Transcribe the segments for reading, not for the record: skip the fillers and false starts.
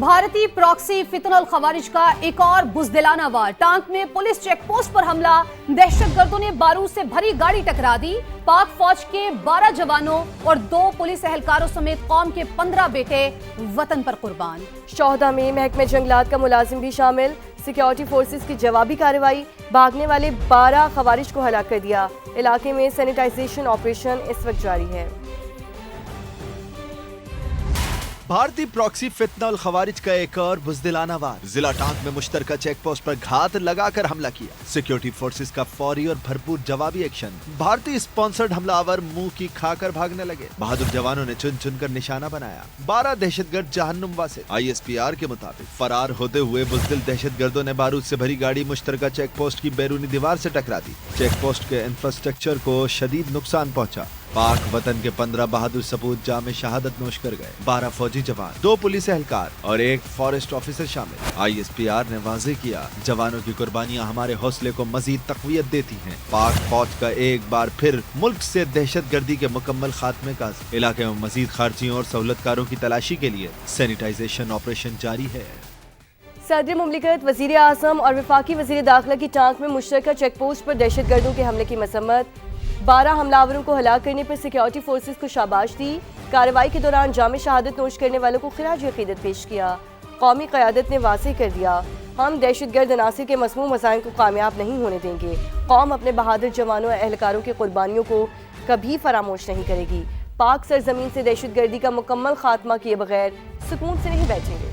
भारतीय प्रॉक्सी फितनल खवारिज का एक और बुज़दिलाना वार। टांक में पुलिस चेक पोस्ट पर हमला, दहशतगर्दों ने बारूद से भरी गाड़ी टकरा दी। पाक फौज के 12 जवानों और 2 पुलिस एहलकारों समेत कौम के 15 बेटे वतन पर कुर्बान। शोहदा में महकमे जंगलात का मुलाजिम भी शामिल। सिक्योरिटी फोर्सेस की जवाबी कार्रवाई, भागने वाले 12 खवारिज को हलाक कर दिया। इलाके में सैनिटाइजेशन ऑपरेशन इस वक्त जारी है। भारतीय प्रॉक्सी फितनल खवारिज का एक और बुज़दिलाना वार। जिला टांक में मुश्तरका चेक पोस्ट पर घात लगाकर हमला किया। सिक्योरिटी फोर्सेस का फौरी और भरपूर जवाबी एक्शन। भारतीय स्पॉन्सर्ड हमलावर मुंह की खाकर भागने लगे। बहादुर जवानों ने चुन चुन कर निशाना बनाया। 12 दहशतगर्द जहन्नुमवा से। ISPR के मुताबिक फरार होते हुए बुज़दिल दहशतगर्दों ने बारूद से भरी गाड़ी मुश्तरका चेक पोस्ट की बैरूनी दीवार से टकरा दी। चेक पोस्ट के इंफ्रास्ट्रक्चर को शदीद नुकसान पहुंचा। पाक वतन के 15 बहादुर सपूत जामे शहादत नोश कर गए। 12 फौजी जवान, 2 पुलिस एहलकार और 1 फॉरेस्ट ऑफिसर शामिल। ISPR ने वाज़ेह किया, जवानों की कुर्बानियां हमारे हौसले को मजीद तक़वियत देती हैं। पाक फौज का एक बार फिर मुल्क से दहशतगर्दी के मुकम्मल खात्मे का इलाके में मजीद खारजियों और सहूलतकारों की तलाशी के लिए सैनिटाइजेशन ऑपरेशन जारी है। सदर मुमलिकत, वज़ीर आज़म और वफाकी वज़ीर दाखिला की टांक में मुश्तरका चेक पोस्ट पर दहशतगर्दों के हमले की मसम्मत। 12 हमलावरों को हलाक करने पर सिक्योरिटी फोर्सेस को शाबाश दी। कार्रवाई के दौरान जामे शहादत नोश करने वालों को खिराज अक़ीदत पेश किया। कौमी क़यादत ने वाज़ेह कर दिया, हम दहशतगर्द अनासिर के मज़मूम मसाइल को कामयाब नहीं होने देंगे। कौम अपने बहादुर जवानों और एहलकारों की कुर्बानियों को कभी फरामोश नहीं करेगी। पाक सरजमीन से दहशतगर्दी का मुकम्मल खात्मा किए बगैर सुकून से नहीं बैठेंगे।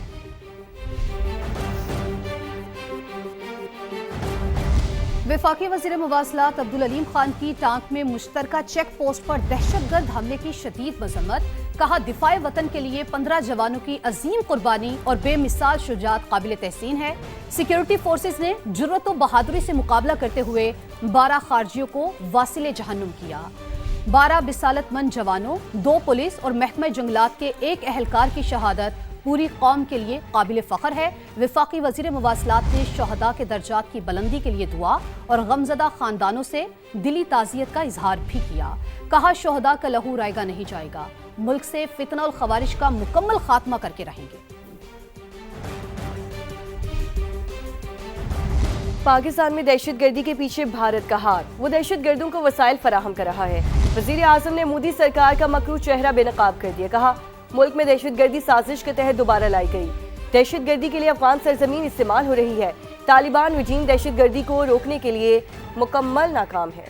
वफाकी वज़ीर मुवासलात अब्दुल अलीम खान की टांक में मुश्तरका चेक पोस्ट पर दहशतगर्द हमले की शदीद मज़म्मत। कहा, दिफाए वतन के लिए 15 जवानों की अजीम कुर्बानी और बेमिसाल शुजाअत काबिल तहसीन है। सिक्योरिटी फोर्सेस ने जुर्रत और बहादुरी से मुकाबला करते हुए 12 खारजियों को वासिले जहन्नुम किया। 12 बिसालतमंद जवानों, 2 पुलिस और महकमा जंगलात के 1 एहलकार की शहादत पूरी कौम के लिए काबिल फ़ख्र है। वफाकी वज़ीर मुवासलात ने शहदा के दर्जात की बुलंदी के लिए दुआ और गमज़दा ख़ानदानों से दिली ताज़ियत का इजहार भी किया। कहा, शहदा का लहू रायगा नहीं जाएगा, मुल्क से फितनल खवारिज का मुकम्मल खात्मा करके रहेंगे। पाकिस्तान में दहशतगर्दी के पीछे भारत का हाथ, वो दहशतगर्दों को वसाइल फराहम कर रहा है। वज़ीर आज़म ने मोदी सरकार का मकरू चेहरा बेनकाब कर दिया। कहा, मुल्क में दहशतगर्दी साजिश के तहत दोबारा लाई गई। दहशतगर्दी के लिए अफगान सरजमीन इस्तेमाल हो रही है। तालिबान रजीम दहशतगर्दी को रोकने के लिए मुकम्मल नाकाम है।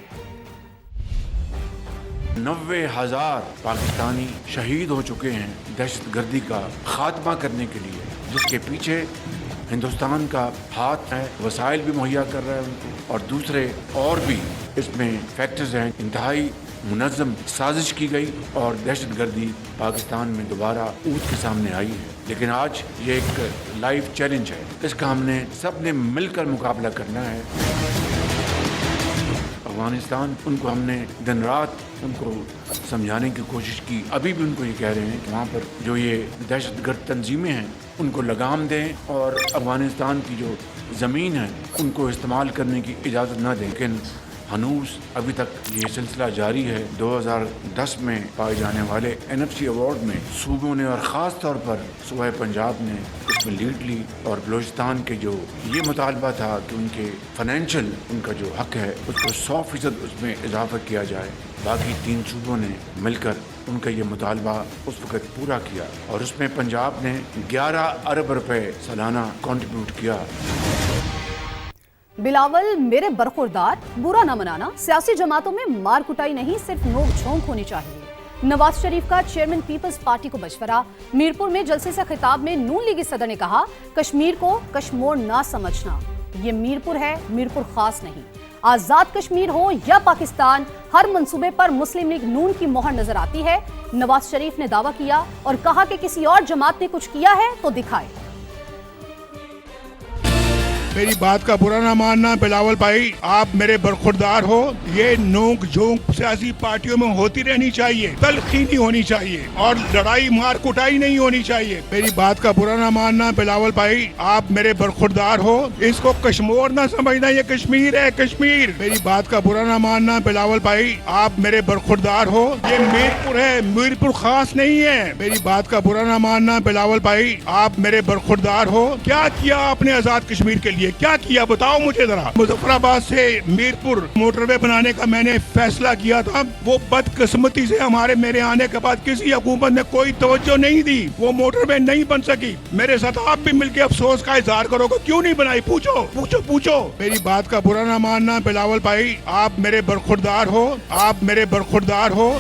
90,000 पाकिस्तानी शहीद हो चुके हैं दहशतगर्दी का खात्मा करने के लिए, जिसके पीछे हिंदुस्तान का हाथ है। वसाइल भी मुहैया कर रहा है उनको, और दूसरे और भी इसमें फैक्टर्स हैं। इंतहाई मुनज़्ज़म साजिश की गई और दहशतगर्दी पाकिस्तान में दोबारा ऊँट के सामने आई है। लेकिन आज ये एक लाइव चैलेंज है, इसका हमने सब ने मिलकर मुकाबला करना है। अफगानिस्तान, उनको हमने दिन रात उनको समझाने की कोशिश की। अभी भी उनको ये कह रहे हैं कि वहाँ पर जो ये दहशतगर्द तंजीमें हैं उनको लगाम दें और अफगानिस्तान की जो ज़मीन है उनको इस्तेमाल करने की इजाज़त न दें। लेकिन हनूस अभी तक ये सिलसिला जारी है। 2010 में पाए जाने वाले NFC अवार्ड में सूबों ने और ख़ास तौर पर सूबा पंजाब ने इसमें लीड ली, और बलूचिस्तान के जो ये मुतालबा था कि उनके फाइनेंशियल उनका जो हक है उसको 100% उसमें इजाफा किया जाए। बाकी 3 सूबों ने मिलकर उनका ये मुतालबा उस वक़्त पूरा किया, और उसमें पंजाब ने 11 अरब रुपए सालाना कंट्रीब्यूट किया। बिलावल, मेरे बरखुरदार, बुरा न मनाना। सियासी जमातों में मार कुटाई नहीं, सिर्फ नोक झोंक होनी चाहिए। नवाज शरीफ का चेयरमैन पीपल्स पार्टी को मशवरा। मीरपुर में जलसे से खिताब में नून लीगी सदर ने कहा, कश्मीर को कश्मोर ना समझना, ये मीरपुर है, मीरपुर खास नहीं। आजाद कश्मीर हो या पाकिस्तान, हर मंसूबे पर मुस्लिम लीग नून की मोहर नजर आती है। नवाज शरीफ ने दावा किया और कहा कि किसी और जमात ने कुछ किया है तो दिखाए। मेरी बात का बुरा ना मानना बिलावल भाई, आप मेरे बरखुरदार हो। ये नोक झोंक सियासी पार्टियों में होती रहनी चाहिए, तलखी नहीं होनी चाहिए और लड़ाई मार कुटाई नहीं होनी चाहिए। मेरी बात का बुरा ना मानना बिलावल भाई, आप मेरे बरखुरदार हो। इसको कश्मीर ना समझना, ये कश्मीर है, कश्मीर। मेरी बात का बुरा ना मानना बिलावल भाई, आप मेरे बरखुरदार हो। ये मीरपुर है, मीरपुर खास नहीं है। मेरी बात का बुरा ना मानना बिलावल भाई, आप मेरे बरखुरदार हो। क्या किया आपने आजाद कश्मीर के लिए, क्या किया बताओ मुझे जरा। मुजफ्फराबाद से मीरपुर मोटरवे बनाने का मैंने फैसला किया था, वो बदकिस्मती से हमारे मेरे आने के बाद किसी हुकूमत ने कोई तवज्जो नहीं दी, वो मोटरवे नहीं बन सकी। मेरे साथ आप भी मिलकर अफसोस का इजहार करोगे, क्यों नहीं बनाई, पूछो पूछो पूछो। मेरी बात का बुरा ना मानना बिलावल भाई, आप मेरे बरखुरदार हो, आप मेरे बरखुरदार हो।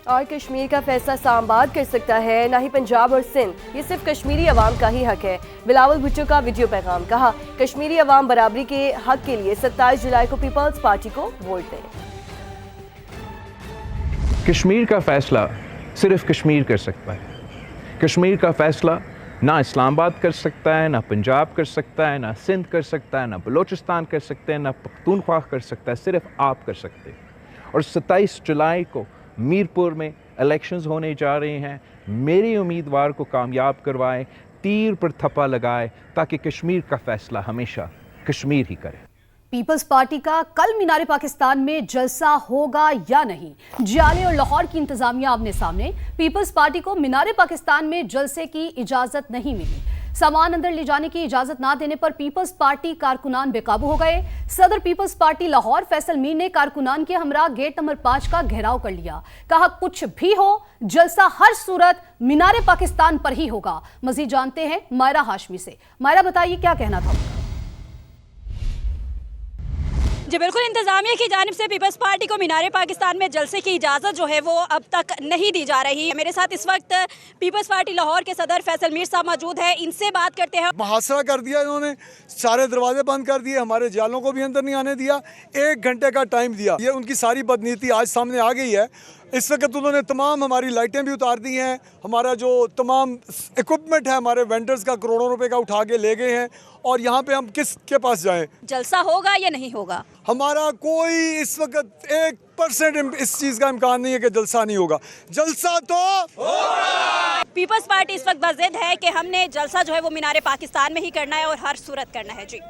और कश्मीर का फैसला इस्लामाबाद कर सकता है, ना ही पंजाब और सिंध। ये सिर्फ कश्मीरी अवाम का ही हक है। बिलावल भुट्टो का वीडियो पैगाम, कहा कश्मीरी अवाम बराबरी के हक के लिए 27 जुलाई को पीपल्स पार्टी को वोट दें। कश्मीर का फैसला सिर्फ कश्मीर कर सकता है। कश्मीर का फैसला ना इस्लामाबाद कर सकता है, ना पंजाब कर सकता है, ना सिंध कर सकता है, ना बलूचिस्तान कर सकते हैं, ना पख्तूनख्वा कर सकता है, सिर्फ आप कर सकते हैं। और 27 जुलाई को मीरपुर में इलेक्शंस होने जा रहे हैं। मेरी उम्मीदवार को कामयाब करवाएं, तीर पर थप्पा लगाए, ताकि कश्मीर का फैसला हमेशा कश्मीर ही करे। पीपल्स पार्टी का कल मीनार पाकिस्तान में जलसा होगा या नहीं, जियाले और लाहौर की इंतजामिया आमने सामने। पीपल्स पार्टी को मीनार पाकिस्तान में जलसे की इजाजत नहीं मिली। सामान अंदर ले जाने की इजाजत ना देने पर पीपल्स पार्टी कारकुनान बेकाबू हो गए। सदर पीपल्स पार्टी लाहौर फैसल मीर ने कारकुनान के हमरा गेट नंबर 5 का घेराव कर लिया। कहा कुछ भी हो, जलसा हर सूरत मीनार पाकिस्तान पर ही होगा। मजीद जानते हैं मायरा हाशमी से। मायरा बताइए क्या कहना था। जी बिल्कुल, इंतजामिया की जानिब से पीपल्स पार्टी को मीनार पाकिस्तान में जलसे की इजाज़त जो है वो अब तक नहीं दी जा रही है। मेरे साथ इस वक्त पीपल्स पार्टी लाहौर के सदर फैसल मीर साहब मौजूद है, इनसे बात करते हैं। मुहासरा कर दिया इन्होंने, सारे दरवाजे बंद कर दिए, हमारे जालों को भी अंदर नहीं आने दिया, 1 घंटे का टाइम दिया। ये उनकी सारी बदनीति आज सामने आ गई है। इस वक्त उन्होंने तमाम हमारी लाइटें भी उतार दी हैं, हमारा जो तमाम इक्विपमेंट है हमारे वेंडर्स का करोड़ों रुपए का उठा के ले गए हैं। और यहाँ पे हम किसके पास जाएं? जलसा होगा या नहीं होगा? हमारा कोई इस वक्त 1% इस चीज़ का इम्कान नहीं है कि जलसा नहीं होगा। जलसा तो होगा। पीपल्स पार्टी इस वक्त बज़िद है कि हमने जलसा जो है वो मीनार पाकिस्तान में ही करना है और हर सूरत करना है। जी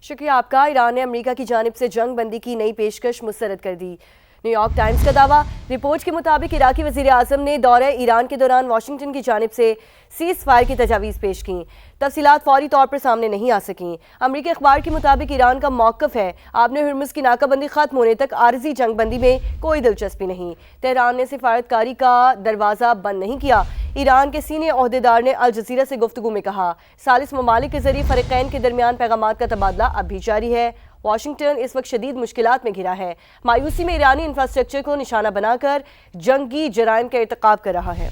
शुक्रिया आपका। ईरान ने अमेरिका की जानिब से जंग बंदी की नई पेशकश मुस्तरद कर दी। न्यूयॉर्क टाइम्स का दावा। रिपोर्ट के मुताबिक इराकी वज़ीर आज़म ने दौरे ईरान के दौरान वाशिंगटन की जानिब से सीज़ फायर की तजावीज़ पेश की। तफसीलात फौरी तौर पर सामने नहीं आ सकीं। अमरीकी अखबार के मुताबिक ईरान का मौक़िफ़ है आपने हुर्मुज़ की नाकाबंदी ख़त्म होने तक आरज़ी जंग बंदी में कोई दिलचस्पी नहीं। तेहरान ने सिफारतकारी का दरवाज़ा बंद नहीं किया। ईरान के सीनियर ओहदेदार ने अल जज़ीरा से गुफ्तगू में कहा सालिस ममालिक के ज़रिए फ़रीक़ैन के दरमियान पैगामात का तबादला अब भी जारी है। वाशिंगटन इस वक्त शदीद मुश्किलात में घिरा है। मायूसी में ईरानी इंफ्रास्ट्रक्चर को निशाना बनाकर जंगी जराइम का इर्तिकाब कर रहा है।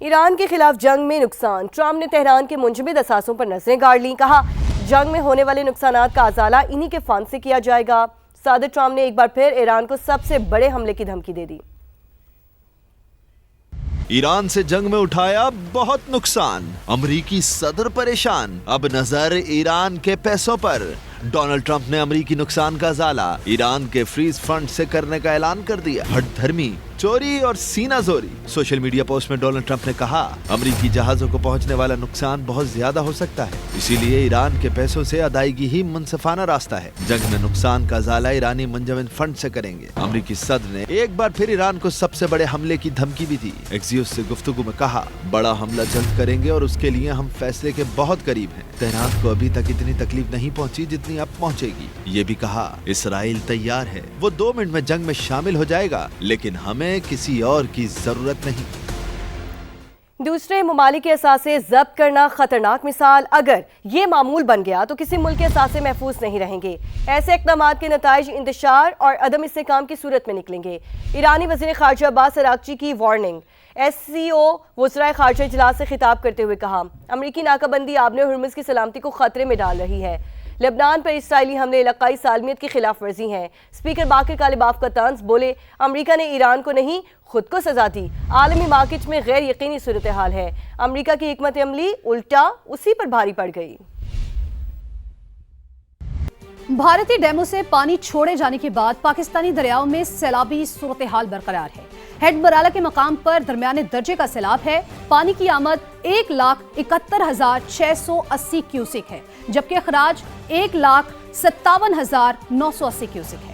ईरान के खिलाफ जंग में नुकसान। ट्रंप ने तेहरान के मुंजमद असासों पर नजरें गाड़ लीं। कहा जंग में होने वाले नुकसानात का अजाला इन्हीं के फंड से किया जाएगा। सदर ट्रंप ने एक बार फिर ईरान को सबसे बड़े हमले की धमकी दे दी। ईरान से जंग में उठाया बहुत नुकसान, अमरीकी सदर परेशान। अब नजर ईरान के पैसों पर। डोनाल्ड ट्रंप ने अमरीकी नुकसान का अजाला ईरान के फ्रीज फंड से करने का ऐलान कर दिया। हठधर्मी, चोरी और सीना जोरी। सोशल मीडिया पोस्ट में डोनाल्ड ट्रंप ने कहा अमरीकी जहाजों को पहुंचने वाला नुकसान बहुत ज्यादा हो सकता है, इसीलिए ईरान के पैसों से अदायगी ही मुनसिफाना रास्ता है। जंग में नुकसान का अजाला ईरानी मुंजमद फंड से करेंगे। अमरीकी सदर ने एक बार फिर ईरान को सबसे बड़े हमले की धमकी भी दी। एक्सियोस से गुफ्तगू में कहा बड़ा हमला जल्द करेंगे और उसके लिए हम फैसले के बहुत करीब हैं। तेहरान को अभी तक इतनी तकलीफ नहीं पहुंची जितनी अब पहुंचेगी। ये भी कहा इसराइल तैयार है, वो 2 मिनट में जंग में शामिल हो जाएगा, लेकिन हमें किसी और की जरूरत नहीं। दूसरे ममालिक के असासे जब्त करना खतरनाक मिसाल। अगर ये मामूल बन गया तो किसी मुल्क के असासे महफूज नहीं रहेंगे। ऐसे इक़दाम के नताइज इंतशार और अदम इस्तेहकाम की सूरत में निकलेंगे। ईरानी वज़ीर ख़ारजा अब्बास अराग़ची की वार्निंग। SCO वज़राए ख़ारजा इजलास से खिताब करते हुए कहा अमरीकी नाकाबंदी आबने हुर्मुज़ की सलामती को खतरे में डाल रही है। لبنان پر اسرائیلی حملے علاقائی سالمیت کی خلاف ورزی ہیں۔ اسپیکر باقر کالباف کا طنز، بولے امریکہ نے ایران کو نہیں خود کو سزا دی۔ عالمی مارکیٹ میں غیر یقینی صورتحال ہے، امریکہ کی حکمت عملی الٹا اسی پر بھاری پڑ گئی۔ بھارتی ڈیموں سے پانی چھوڑے جانے کے بعد پاکستانی دریاؤں میں سیلابی صورتحال برقرار ہے۔ ہیڈ برالا کے مقام پر درمیانے درجے کا سیلاب ہے۔ پانی کی آمد 1,71,680 کیوسک ہے، جبکہ اخراج 1,57,980 کیوسک ہے۔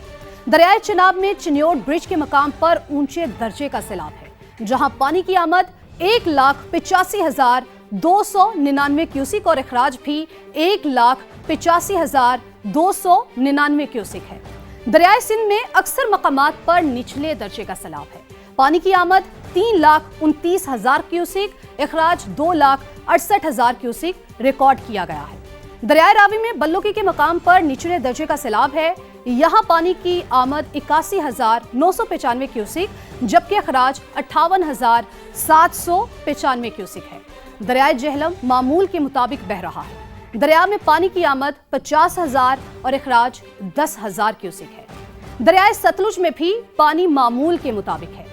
دریائے چناب میں چنیوٹ برج کے مقام پر اونچے درجے کا سیلاب ہے، جہاں پانی کی آمد 1,85,299 کیوسک اور اخراج بھی 1,85,299 کیوسک ہے۔ دریائے سندھ میں اکثر مقامات پر نچلے درجے کا سیلاب ہے۔ پانی کی آمد 3,29,000 کیوسک، اخراج 2,68,000 کیوسک ریکارڈ کیا گیا ہے۔ دریائے راوی میں بلوکی کے مقام پر نچلے درجے کا سیلاب ہے، یہاں پانی کی آمد 81,995 کیوسک، جبکہ اخراج 58,795 کیوسک ہے۔ دریائے جہلم معمول کے مطابق بہہ رہا ہے۔ دریا میں پانی کی آمد 50,000 اور اخراج 10,000 کیوسک ہے۔ دریائے ستلج میں بھی پانی معمول کے مطابق ہے۔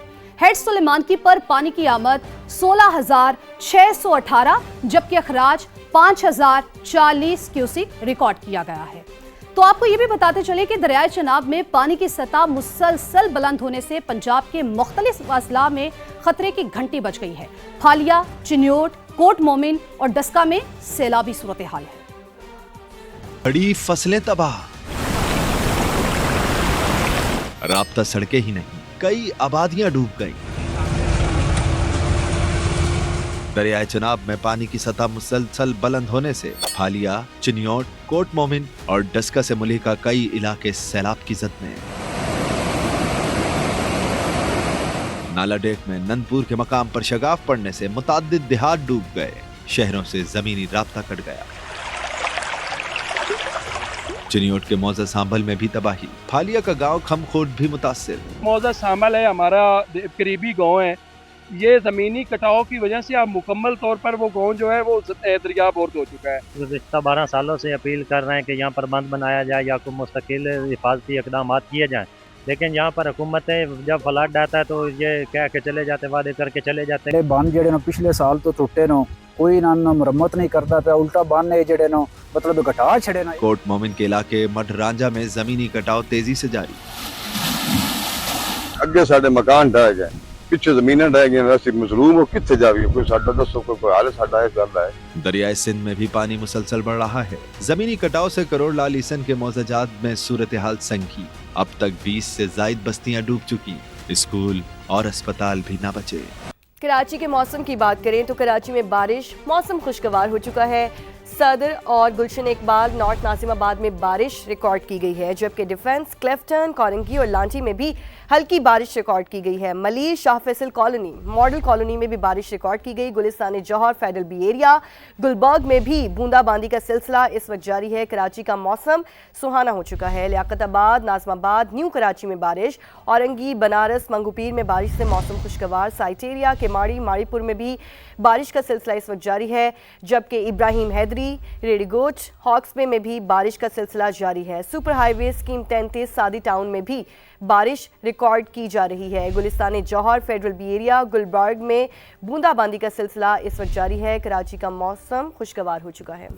ہیڈ سلیمان کی پر پانی کی آمد 16,618 جبکہ اخراج 5,040 کیوسک ریکارڈ کیا گیا ہے۔ تو آپ کو یہ بھی بتاتے چلے کہ دریائے چناب میں پانی کی سطح مسلسل بلند ہونے سے پنجاب کے مختلف اضلاع میں خطرے کی گھنٹی بج گئی ہے۔ پھالیا، چنیوٹ، کوٹ مومن اور ڈسکا میں سیلابی صورتحال ہے۔ بڑی فصلیں تباہ، رابطہ سڑکیں ہی نہیں، کئی آبادیاں ڈوب گئیں۔ دریائے چناب میں پانی کی سطح مسلسل بلند ہونے سے پھالیا، چنیوٹ، کوٹ مومن اور ڈسکا سے ملحقہ کئی علاقے سیلاب کی زد میں۔ نالا ڈیک میں نندپور کے مقام پر شگاف پڑنے سے متعدد دیہات ڈوب گئے، شہروں سے زمینی رابطہ کٹ گیا۔ چنیوٹ کے موزہ سانبل میں بھی تباہی، پھالیا کا گاؤں کھم کھوٹ بھی متاثر۔ موزہ سانبل ہے ہمارا قریبی گاؤں ہے، یہ زمینی کٹاؤ کی وجہ سے اب مکمل طور پر وہ گاؤں جو ہے وہ دریا بورد ہو چکا ہے۔ گزشتہ 12 سالوں سے اپیل کر رہے ہیں کہ یہاں پر بند بنایا جائے یا کوئی مستقل حفاظتی اقدامات کیے جائیں، لیکن یہاں پر حکومتیں جب فلڈ آتا ہے تو یہ کہہ کے چلے جاتے، وعدے کر کے چلے جاتے ہیں۔ بند جڑے پچھلے سال تو ٹوٹے نو، کوئی نہ مرمت نہیں کرتا پیا، الٹا بند جڑے نو مطلب گھٹا چھڑے نا۔ کوٹ مومن کے علاقے مڈھ رانجھا میں زمینی کٹاؤ تیزی سے جاری۔ اگے ساڈے مکان ڈھہ گئے، پیچھے زمینیں ڈھہ گئی، اسی مظلوم ہو کتنے جاوی، کوئی ساڈا دسو، کوئی حال ساڈا اس گل ہے۔ دریائے سندھ میں بھی پانی مسلسل بڑھ رہا ہے۔ زمینی کٹاؤ سے کروڑ لالیسن کے موزہ جات میں صورتحال سنگی، اب تک 20 سے زائد بستیاں ڈوب چکی، اسکول اور اسپتال بھی نہ بچے۔ کراچی کے موسم کی بات کریں تو کراچی میں بارش، موسم خوشگوار ہو چکا ہے۔ صدر اور گلشن اقبال، نارتھ ناظم آباد میں بارش ریکارڈ کی گئی ہے، جبکہ ڈیفنس، کلیفٹن، کورنگی اور لانٹی میں بھی ہلکی بارش ریکارڈ کی گئی ہے۔ ملیر، شاہ فیصل کالونی، ماڈل کالونی میں بھی بارش ریکارڈ کی گئی۔ گلستان جوہر، فیڈرل بی ایریا، گلبرگ میں بھی بوندا باندی کا سلسلہ اس وقت جاری ہے۔ کراچی کا موسم سہانا ہو چکا ہے۔ لیاقت آباد، ناظم آباد، نیو کراچی میں بارش، اورنگی، بنارس، منگو پیر میں بارش سے موسم خوشگوار۔ سائٹیریا، کیماڑی، ماڑی پور میں بھی بارش کا سلسلہ اس وقت جاری ہے، جبکہ ابراہیم حیدری، ریڈی گوٹ، ہاکس بے میں بھی بارش کا سلسلہ جاری ہے۔ سپر ہائی وے اسکیم 33 سادی ٹاؤن میں بھی بارش ریکارڈ کی جا رہی ہے۔ گلستان جوہر، فیڈرل بی ایریا، گلبرگ میں بوندا باندی کا سلسلہ اس وقت جاری ہے۔ کراچی کا موسم خوشگوار ہو چکا ہے۔